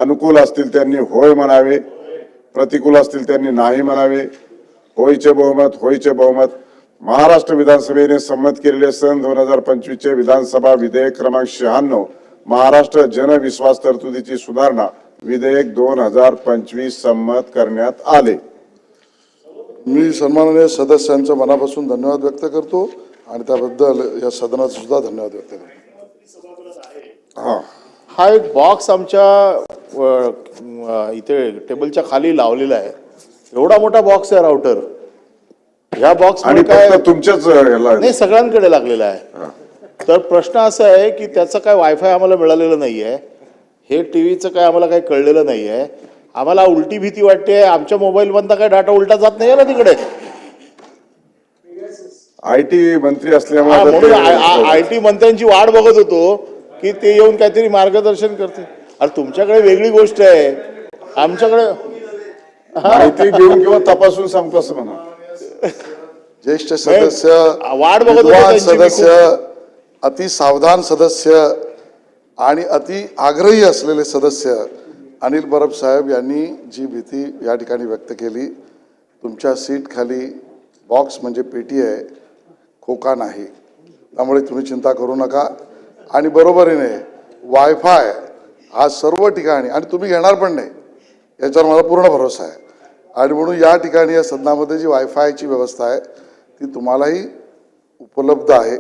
अनुकूल असतील त्यांनी होय म्हणावे, प्रतिकूल असतील त्यांनी नाही म्हणावे. होयचे बहुमत. महाराष्ट्र विधानसभेने संमत केलेले सन 2025 चे विधानसभा विधेयक क्रमांक 96 महाराष्ट्र जनविश्वास तरतुदीची सुधारणा विधेयक 2025 संमत करण्यात आले. मी सन्माननीय सदस्यांचा मनापासून धन्यवाद व्यक्त करतो आणि त्याबद्दल या सदनाचा सुद्धा धन्यवाद व्यक्त करतो. हा एक बॉक्स आमच्या इथे टेबलच्या खाली लावलेला आहे. एवढा मोठा बॉक्स आहे राउटर. ह्या बॉक्स आणि काय तुमच्याच ह्याला नाही, सगळ्यांकडे लागलेला आहे. तर प्रश्न असा आहे की त्याचं काय वायफाय आम्हाला मिळालेलं नाहीये, हे टीव्हीचं काय आम्हाला काही कळलेलं नाहीये. आम्हाला उलटी भीती वाटते, आमच्या मोबाईल मधनं काय डाटा उलटा जात नाही ना तिकडे. आयटी मंत्री असल्यामुळे आयटी मंत्र्यांची वाट बघत होतो की ते येऊन काहीतरी मार्गदर्शन करते. अरे तुमच्याकडे वेगळी गोष्ट आहे, आमच्याकडे माहिती घेऊन किंवा तपासून सांगतो असं म्हणा. ज्येष्ठ सदस्य, वाट बघत विद्वान होतो सदस्य, अति सावधान सदस्य आणि अति आग्रही असलेले सदस्य अनिल परब साहेब यांनी जी भीती या ठिकाणी व्यक्त केली, तुमच्या सीट खाली बॉक्स म्हणजे पेटी आहे, खोका नाही. त्यामुळे तुम्ही चिंता करू नका. आणि बरोबरीने वायफाय हा सर्व ठिकाणी, आणि तुम्ही घेणार पण नाही याच्यावर मला पूर्ण भरोसा आहे. आणि म्हणून या ठिकाणी या सदनामध्ये जी वायफायची व्यवस्था आहे ती तुम्हालाही उपलब्ध आहे.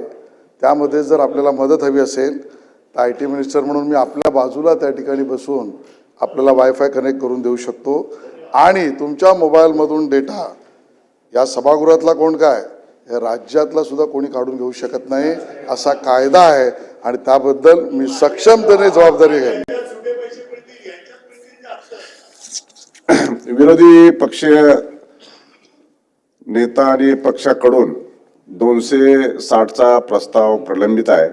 त्यामध्ये जर आपल्याला मदत हवी असेल तर आय टी मिनिस्टर म्हणून मी आपल्या बाजूला त्या ठिकाणी बसून आपल्याला वायफाय कनेक्ट करून देऊ शकतो. आणि तुमच्या मोबाईलमधून डेटा या सभागृहातला कोण काय, हे राज्यातला सुद्धा कोणी काढून घेऊ शकत नाही असा कायदा आहे. आणि त्याबद्दल मी सक्षमतेने जबाबदारी घेईन. विरोधी पक्ष नेता आणि पक्षाकडून 260चा प्रस्ताव प्रलंबित आहे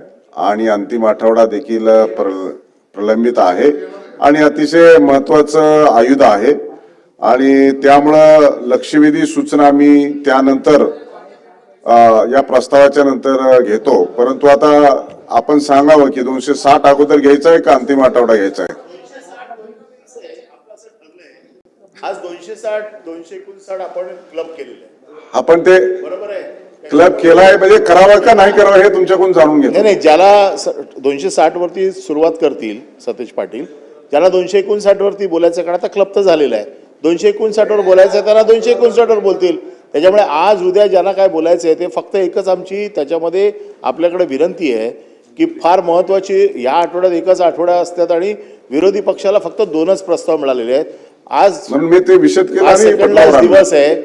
आणि अंतिम आठवडा देखील प्रलंबित आहे आणि अतिशय महत्वाचं आयुध आहे. आणि त्यामुळं लक्षवेधी सूचना मी त्यानंतर या प्रस्तावाच्या नंतर घेतो. परंतु आता आपण सांगावं की 260 अगोदर घ्यायचं आहे का अंतिम आठवडा घ्यायचा आहे. आज 260 259 आपण क्लब केलेलं आहे. आपण ते बरोबर आहे, क्लब केलाय म्हणजे करावं का नाही करावं हे तुमच्याकडून जाणून घेतो. नाही, ज्याला 260 वरती सुरुवात करतील सतेज पाटील, ज्याला 259 वरती बोलायचं, कारण आता क्लब तर झालेला आहे. 259 वर बोलायचं त्यांना 259 वर बोलतील. त्याच्यामुळे आज उद्या ज्यांना काय बोलायचं आहे ते फक्त एकच आमची त्याच्यामध्ये आपल्याकडे विनंती आहे की फार महत्वाची या आठवड्यात एकच आठवडा असतात आणि विरोधी पक्षाला फक्त 2च प्रस्ताव मिळालेले आहेत. आज म्हणून मी ते विषद केला. सेकंड लास्ट दिवस आहे,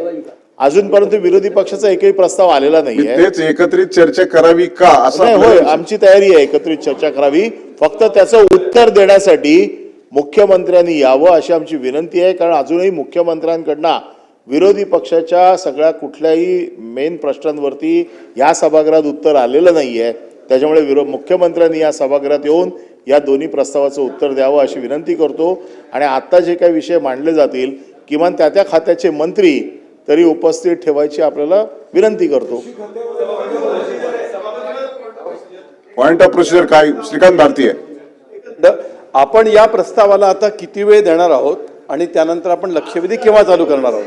अजूनपर्यंत विरोधी पक्षाचा एकही प्रस्ताव आलेला नाहीये. तेच एकत्रित चर्चा करावी का असं. होय, आमची तयारी आहे एकत्रित चर्चा करावी. फक्त त्याचं उत्तर देण्यासाठी मुख्यमंत्र्यांनी यावं अशी आमची विनंती आहे. कारण अजूनही मुख्यमंत्र्यांकडनं विरोधी पक्षाच्या सगळ्या कुठल्याही मेन प्रश्नांवरती या सभागृहात उत्तर आलेलं नाहीये. त्याच्यामुळे मुख्यमंत्र्यांनी या सभागृहात येऊन या दोन्ही प्रस्तावाचं उत्तर द्यावं अशी विनंती करतो. आणि आता जे काही विषय मांडले जातील किमान त्या त्या खात्याचे मंत्री तरी उपस्थित ठेवायची आपल्याला विनंती करतो. पॉइंट ऑफ प्रोसिजर काय श्रीकांत भारतीय. आपण या प्रस्तावाला आता किती वेळ देणार आहोत आणि त्यानंतर आपण लक्षवेधी केव्हा चालू करणार आहोत.